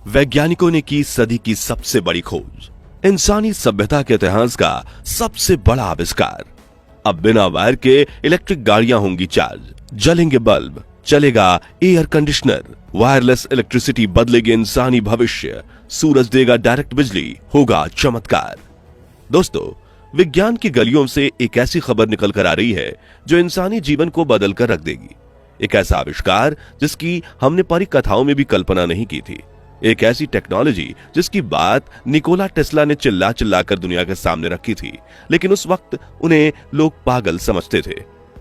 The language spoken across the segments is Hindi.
वैज्ञानिकों ने की सदी की सबसे बड़ी खोज, इंसानी सभ्यता के इतिहास का सबसे बड़ा आविष्कार। अब बिना वायर के इलेक्ट्रिक गाड़ियां होंगी चार्ज, जलेंगे बल्ब, चलेगा एयर कंडीशनर, वायरलेस इलेक्ट्रिसिटी बदलेगी इंसानी भविष्य, सूरज देगा डायरेक्ट बिजली, होगा चमत्कार। दोस्तों, विज्ञान की गलियों से एक ऐसी खबर निकल कर आ रही है जो इंसानी जीवन को बदल कर रख देगी। एक ऐसा आविष्कार जिसकी हमने परिकथाओं में भी कल्पना नहीं की थी। एक ऐसी टेक्नोलॉजी जिसकी बात निकोला टेस्ला ने चिल्ला चिल्ला कर दुनिया के सामने रखी थी, लेकिन उस वक्त उन्हें लोग पागल समझते थे।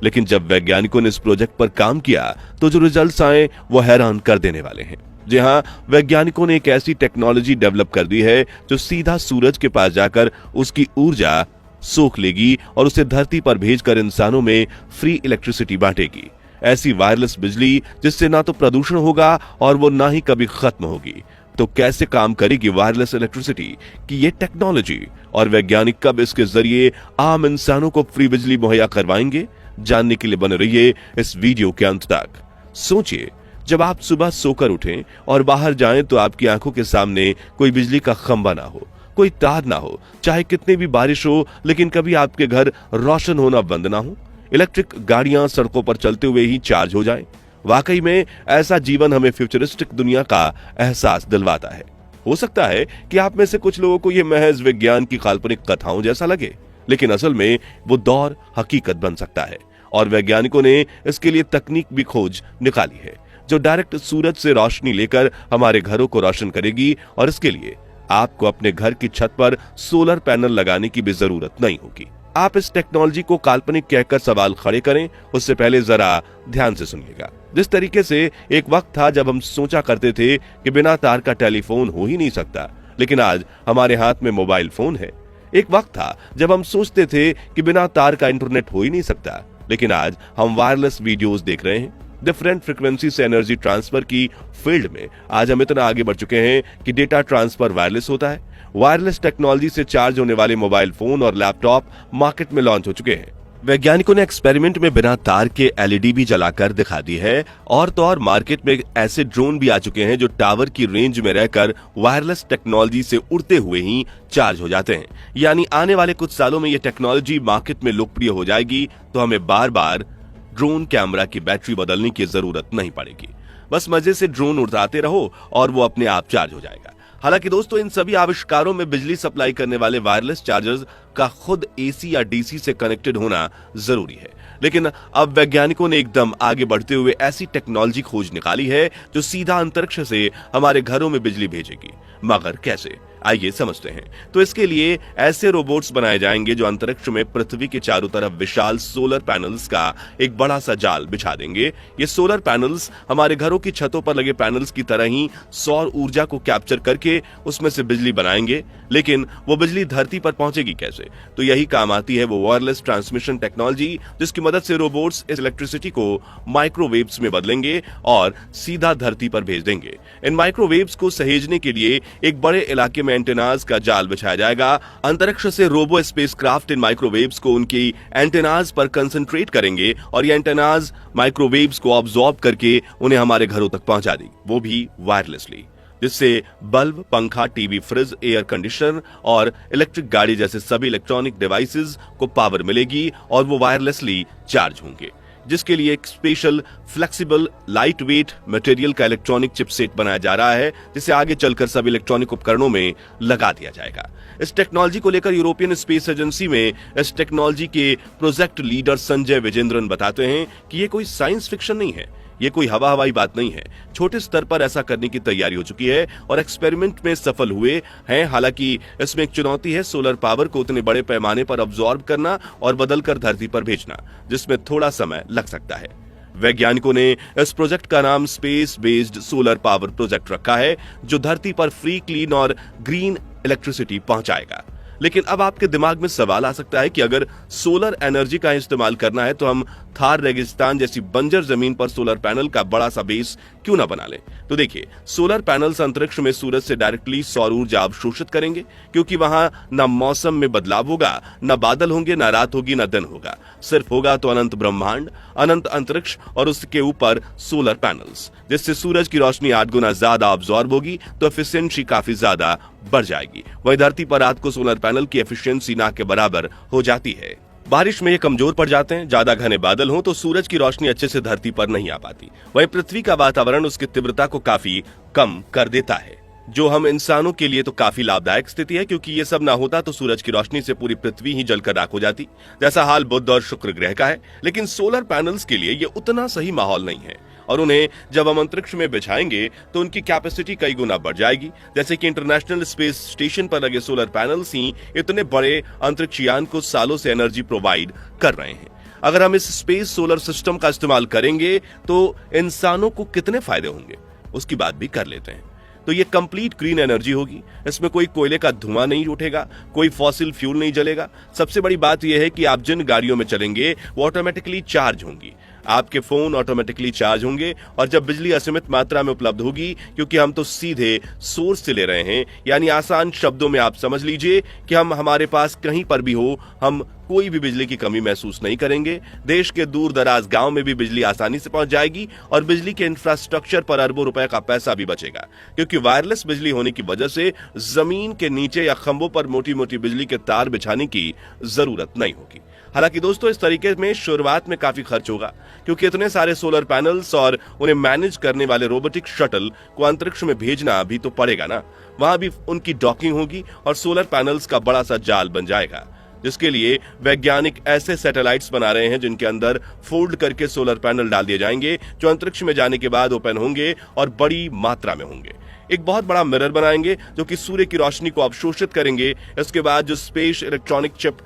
लेकिन जब वैज्ञानिकों ने इस प्रोजेक्ट पर काम किया तो जो रिजल्ट्स आए वो हैरान कर देने वाले हैं। जी हां, वैज्ञानिकों ने एक ऐसी टेक्नोलॉजी डेवलप कर दी है जो सीधा सूरज के पास जाकर उसकी ऊर्जा सोख लेगी और उसे धरती पर भेजकर इंसानों में फ्री इलेक्ट्रिसिटी बांटेगी। ऐसी वायरलेस बिजली जिससे ना तो प्रदूषण होगा और वो ना ही कभी खत्म होगी। तो कैसे काम करेगी वायरलेस इलेक्ट्रिसिटी की ये टेक्नोलॉजी, और वैज्ञानिक कब इसके जरिए आम इंसानों को फ्री बिजली मुहैया करवाएंगे? जानने के लिए बने रहिए इस वीडियो के अंत तक। सोचिए, जब आप सुबह सोकर उठें और बाहर जाएं तो आपकी आंखों के सामने कोई बिजली का खंबा ना हो, कोई तार ना हो, चाहे कितनी भी बारिश हो, लेकिन कभी आपके घर रोशन होना बंद ना हो, इलेक्ट्रिक गाड़ियां सड़कों पर चलते हुए ही चार्ज हो जाएं। वाकई में ऐसा जीवन हमें फ्यूचरिस्टिक दुनिया का एहसास दिलवाता है। हो सकता है कि आप में से कुछ लोगों को यह महज विज्ञान की काल्पनिक कथाओं जैसा लगे, लेकिन असल में वो दौर हकीकत बन सकता है। और वैज्ञानिकों ने इसके लिए तकनीक भी खोज निकाली है जो डायरेक्ट सूरज से रोशनी लेकर हमारे घरों को रोशन करेगी। और इसके लिए आपको अपने घर की छत पर सोलर पैनल लगाने की भी जरूरत नहीं होगी। आप इस टेक्नोलॉजी को काल्पनिक कहकर सवाल खड़े करें, उससे पहले जरा ध्यान से सुनिएगा। जिस तरीके से एक वक्त था जब हम सोचा करते थे कि बिना तार का टेलीफोन हो ही नहीं सकता, लेकिन आज हमारे हाथ में मोबाइल फोन है। एक वक्त था जब हम सोचते थे कि बिना तार का इंटरनेट हो ही नहीं सकता, लेकिन आज हम वायरलेस वीडियोस देख रहे हैं। डिफरेंट फ्रीक्वेंसी से एनर्जी ट्रांसफर की फील्ड में आज हम इतना आगे बढ़ चुके हैं कि डेटा ट्रांसफर वायरलेस होता है। वायरलेस टेक्नोलॉजी से चार्ज होने वाले मोबाइल फोन और लैपटॉप मार्केट में लॉन्च हो चुके हैं। वैज्ञानिकों ने एक्सपेरिमेंट में बिना तार के एलईडी भी जलाकर दिखा दी है। और तो और मार्केट में ऐसे ड्रोन भी आ चुके हैं जो टावर की रेंज में रहकर वायरलेस टेक्नोलॉजी से उड़ते हुए ही चार्ज हो जाते हैं। यानी आने वाले कुछ सालों में ये टेक्नोलॉजी मार्केट में लोकप्रिय हो जाएगी तो हमें बार बार ड्रोन कैमरा की बैटरी बदलने की जरूरत नहीं पड़ेगी। बस मजे से ड्रोन उड़ाते रहो और वो अपने आप चार्ज हो जाएगा। हालांकि दोस्तों, इन सभी आविष्कारों में बिजली सप्लाई करने वाले वायरलेस चार्जर्स का खुद एसी या डीसी से कनेक्टेड होना जरूरी है। लेकिन अब वैज्ञानिकों ने एकदम आगे बढ़ते हुए ऐसी टेक्नोलॉजी खोज निकाली है जो सीधा अंतरिक्ष से हमारे घरों में बिजली भेजेगी। मगर कैसे, आइए समझते हैं। तो इसके लिए ऐसे रोबोट्स बनाए जाएंगे जो अंतरिक्ष में पृथ्वी के चारों तरफ विशाल सोलर पैनल्स का एक बड़ा सा जाल बिछा देंगे। ये सोलर पैनल्स हमारे घरों की छतों पर लगे पैनल्स की तरह ही सौर ऊर्जा को कैप्चर करके उसमें से बिजली बनाएंगे। लेकिन वो बिजली धरती पर पहुंचेगी कैसे? तो यही काम आती है वो वायरलेस ट्रांसमिशन टेक्नोलॉजी, जिसकी मदद से रोबोट्स इस इलेक्ट्रिसिटी को माइक्रोवेव्स में बदलेंगे और सीधा धरती पर भेज देंगे। इन माइक्रोवेव्स को सहेजने के लिए एक बड़े इलाके में एंटेनाज का जाल बिछाया जाएगा। अंतरिक्ष से रोबो स्पेसक्राफ्ट इन माइक्रोवेव्स को उनकी एंटेनाज पर कंसंट्रेट करेंगे और ये एंटेनाज माइक्रोवेव्स को ऑब्जॉर्ब करके उन्हें हमारे घरों तक पहुंचा देगी, वो भी वायरलेसली, जिससे बल्ब, पंखा, टीवी, फ्रिज, एयर कंडीशनर और इलेक्ट्रिक गाड़ी जैसे सभी इलेक्ट्रॉनिक डिवाइसेस को पावर मिलेगी और वो वायरलेसली चार्ज होंगे। जिसके लिए एक special flexible light weight material का इलेक्ट्रॉनिक चिपसेट बनाया जा रहा है, जिसे आगे चलकर सभी इलेक्ट्रॉनिक उपकरणों में लगा दिया जाएगा। इस टेक्नोलॉजी को लेकर यूरोपियन स्पेस एजेंसी में इस टेक्नोलॉजी के प्रोजेक्ट लीडर संजय विजेंद्रन बताते हैं कि ये कोई साइंस फिक्शन नहीं है, ये कोई हवाई बात नहीं है। छोटे स्तर पर ऐसा करने की तैयारी हो चुकी है और एक्सपेरिमेंट में सफल हुए हैं। हालांकि इसमें एक चुनौती है सोलर पावर को उतने बड़े पैमाने पर अब्सॉर्ब करना और बदलकर धरती पर भेजना, जिसमें थोड़ा समय लग सकता है। वैज्ञानिकों ने इस प्रोजेक्ट का नाम space based solar power project रखा है, जो धरती पर फ्री, क्लीन और ग्रीन इलेक्ट्रिसिटी पहुंचाएगा। लेकिन अब आपके दिमाग में सवाल आ सकता है कि अगर सोलर एनर्जी का इस्तेमाल करना है तो हम थार रेगिस्तान जैसी बंजर जमीन पर सोलर पैनल का बड़ा सा बेस क्यों ना बना लें। तो देखिए, सोलर पैनल्स अंतरिक्ष में सूरज से डायरेक्टली सौर ऊर्जा अवशोषित करेंगे, क्योंकि वहां न मौसम में बदलाव होगा, न बादल होंगे, न रात होगी, न दिन होगा। सिर्फ होगा तो अनंत ब्रह्मांड, अनंत अंतरिक्ष और उसके ऊपर सोलर पैनल्स, जिससे सूरज की रोशनी 8 गुना ज्यादा अब्सॉर्ब होगी तो एफिशिएंसी काफी ज्यादा बढ़ जाएगी। वहीं धरती पर रात को सोलर पैनल की एफिशिएंसी ना के बराबर हो जाती है। बारिश में ये कमजोर पड़ जाते हैं, ज्यादा घने बादल हों तो सूरज की रोशनी अच्छे से धरती पर नहीं आ पाती। वहीं पृथ्वी का वातावरण उसकी तीव्रता को काफी कम कर देता है, जो हम इंसानों के लिए तो काफी लाभदायक स्थिति है, क्योंकि ये सब ना होता तो सूरज की रोशनी से पूरी पृथ्वी ही जलकर राख हो जाती, जैसा हाल बुध और शुक्र ग्रह का है। लेकिन सोलर पैनल्स के लिए ये उतना सही माहौल नहीं है, और उन्हें जब हम अंतरिक्ष में बिछाएंगे तो उनकी कैपेसिटी कई गुना बढ़ जाएगी। जैसे कि इंटरनेशनल स्पेस स्टेशन पर लगे सोलर पैनल्स ही इतने बड़े अंतरिक्ष यान को सालों से एनर्जी प्रोवाइड कर रहे हैं। अगर हम इस स्पेस सोलर सिस्टम का इस्तेमाल करेंगे तो इंसानों को कितने फायदे होंगे, उसकी बात भी कर लेते हैं। तो ये कंप्लीट ग्रीन एनर्जी होगी, इसमें कोई कोयले का धुआं नहीं उठेगा, कोई फॉसिल फ्यूल नहीं जलेगा। सबसे बड़ी बात यह है कि आप जिन गाड़ियों में चलेंगे वो ऑटोमेटिकली चार्ज होंगी, आपके फोन ऑटोमेटिकली चार्ज होंगे, और जब बिजली असीमित मात्रा में उपलब्ध होगी, क्योंकि हम तो सीधे सोर्स से ले रहे हैं, यानी आसान शब्दों में आप समझ लीजिए कि हम हमारे पास कहीं पर भी हो हम कोई भी बिजली की कमी महसूस नहीं करेंगे। देश के दूर दराज गांव में भी बिजली आसानी से पहुंच जाएगी, और बिजली के इंफ्रास्ट्रक्चर पर अरबों रुपए का पैसा भी बचेगा, क्योंकि वायरलेस बिजली होने की वजह से जमीन के नीचे या खंभों पर मोटी मोटी बिजली के तार बिछाने की जरूरत नहीं होगी। हालांकि दोस्तों, इस तरीके में शुरुआत में काफी खर्च होगा, क्योंकि इतने सारे सोलर पैनल्स और उन्हें मैनेज करने वाले रोबोटिक शटल को अंतरिक्ष में भेजना भी तो पड़ेगा ना। वहां भी उनकी डॉकिंग होगी और सोलर पैनल्स का बड़ा सा जाल बन जाएगा, जिसके लिए वैज्ञानिक ऐसे सैटेलाइट्स बना रहे हैं जिनके अंदर फोल्ड करके सोलर पैनल डाल दिए जाएंगे, जो अंतरिक्ष में जाने के बाद ओपन होंगे और बड़ी मात्रा में होंगे। एक बहुत बड़ा मिरर बनाएंगे जो कि सूर्य की रोशनी को अवशोषित करेंगे। इसके बाद जो space electronic chip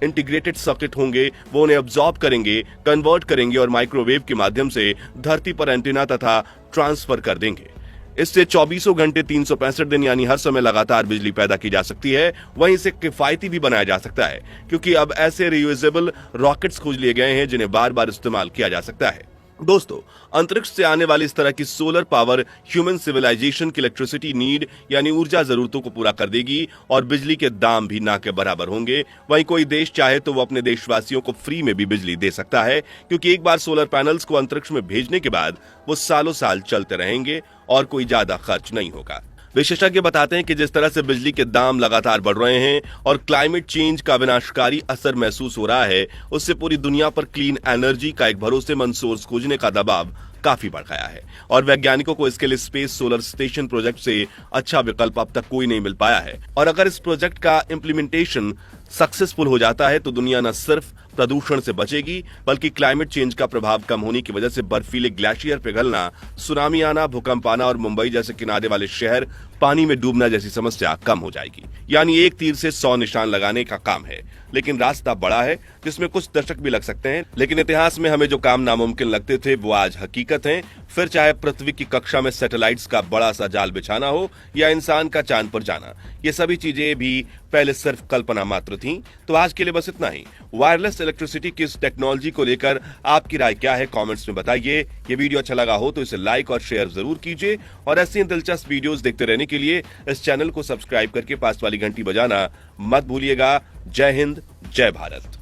integrated circuit होंगे वो उन्हें अब्सॉर्ब करेंगे, कन्वर्ट करेंगे और माइक्रोवेव के माध्यम से धरती पर एंटीना तथा ट्रांसफर कर देंगे। इससे 24 घंटे 365 दिन यानी हर समय लगातार बिजली पैदा की जा सकती है। वहीं इसे किफायती भी बनाया जा सकता है, क्योंकि अब ऐसे रियूजेबल रॉकेट्स खोज लिए गए हैं जिन्हें बार बार इस्तेमाल किया जा सकता है। दोस्तों, अंतरिक्ष से आने वाली इस तरह की सोलर पावर ह्यूमन सिविलाइजेशन की इलेक्ट्रिसिटी नीड यानी ऊर्जा जरूरतों को पूरा कर देगी, और बिजली के दाम भी ना के बराबर होंगे। वहीं कोई देश चाहे तो वो अपने देशवासियों को फ्री में भी बिजली दे सकता है, क्योंकि एक बार सोलर पैनल्स को अंतरिक्ष में भेजने के बाद वो सालों साल चलते रहेंगे और कोई ज्यादा खर्च नहीं होगा। विशेषज्ञ बताते हैं कि जिस तरह से बिजली के दाम लगातार बढ़ रहे हैं और क्लाइमेट चेंज का विनाशकारी असर महसूस हो रहा है, उससे पूरी दुनिया पर क्लीन एनर्जी का एक भरोसेमंद सोर्स खोजने का दबाव काफी बढ़ गया है, और वैज्ञानिकों को इसके लिए स्पेस सोलर स्टेशन प्रोजेक्ट से अच्छा विकल्प अब तक कोई नहीं मिल पाया है। और अगर इस प्रोजेक्ट का इम्प्लीमेंटेशन सक्सेसफुल हो जाता है तो दुनिया न सिर्फ प्रदूषण से बचेगी, बल्कि क्लाइमेट चेंज का प्रभाव कम होने की वजह से बर्फीले ग्लेशियर पिघलना, सुनामी आना, भूकंप आना और मुंबई जैसे किनारे वाले शहर पानी में डूबना जैसी समस्या कम हो जाएगी। यानी एक तीर से 100 निशान लगाने का काम है। लेकिन रास्ता बड़ा है, जिसमें कुछ दशक भी लग सकते हैं, लेकिन इतिहास में हमें जो काम नामुमकिन लगते थे वो आज हकीकत हैं। फिर चाहे पृथ्वी की कक्षा में सैटेलाइट्स का बड़ा सा जाल बिछाना हो या इंसान का चांद पर जाना, ये सभी चीजें भी पहले सिर्फ कल्पना मात्र थीं। तो आज के लिए बस इतना ही। वायरलेस इलेक्ट्रिसिटी की इस टेक्नोलॉजी को लेकर आपकी राय क्या है, कमेंट्स में बताइए। ये वीडियो अच्छा लगा हो तो इसे लाइक और शेयर जरूर कीजिए, और ऐसी दिलचस्प वीडियोस देखते रहने के लिए इस चैनल को सब्सक्राइब करके पास वाली घंटी बजाना मत भूलिएगा। जय हिंद, जय भारत।